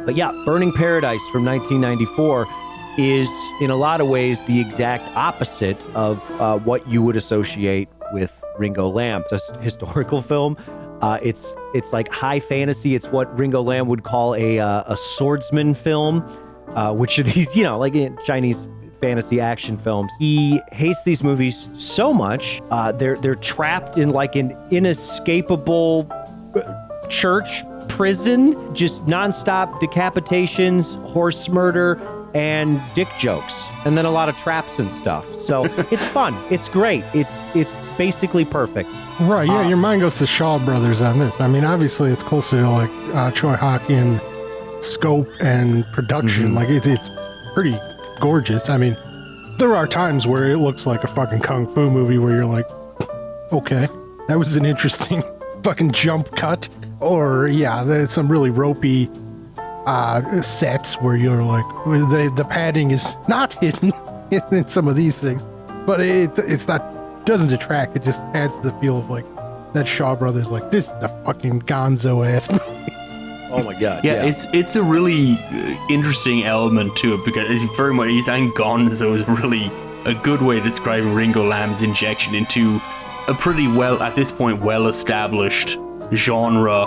But yeah, Burning Paradise from 1994 is in a lot of ways the exact opposite of what you would associate with Ringo Lam. It's a historical film. It's like high fantasy. It's what Ringo Lam would call a swordsman film, which are these, like in Chinese fantasy action films. He hates these movies so much. They're trapped in like an inescapable church prison, just nonstop decapitations, horse murder, and dick jokes, and then a lot of traps and stuff. So it's fun. It's great. It's basically perfect. Right, yeah, your mind goes to Shaw Brothers on this. I mean, obviously it's closer to like Choi Hawk in scope and production. Like it's pretty gorgeous. I mean, there are times where it looks like a fucking kung fu movie where you're like, okay, that was an interesting fucking jump cut. Or yeah, there's some really ropey sets where you're like, the padding is not hidden in some of these things, but it's not, doesn't detract. It just adds the feel of like that Shaw Brothers, like, this is a fucking gonzo ass movie. Oh my god. Yeah, it's a really interesting element to it, because it's very much, he's saying gonzo is really a good way to describe Ringo Lam's injection into a pretty at this point, well-established genre,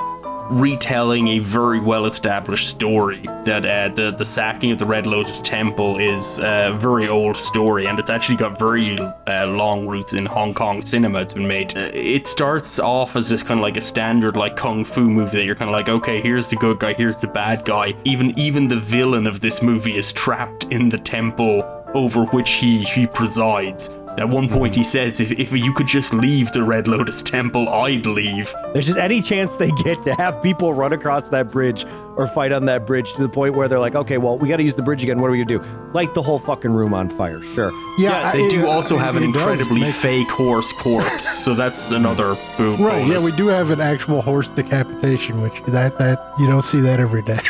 retelling a very well-established story. That the sacking of the Red Lotus Temple is a very old story, and it's actually got very long roots in Hong Kong cinema. It's been made. It starts off as just kind of like a standard like kung fu movie that you're kind of like, okay, here's the good guy, here's the bad guy. Even the villain of this movie is trapped in the temple over which he presides. At one point he says, if you could just leave the Red Lotus Temple, I'd leave. There's just any chance they get to have people run across that bridge or fight on that bridge to the point where they're like, okay, well, we got to use the bridge again. What are we going to do? Light the whole fucking room on fire. Sure. Yeah, they do also have an incredibly fake horse corpse, so that's another boom Right, bonus. yeah, we do have an actual horse decapitation, which that you don't see that every day.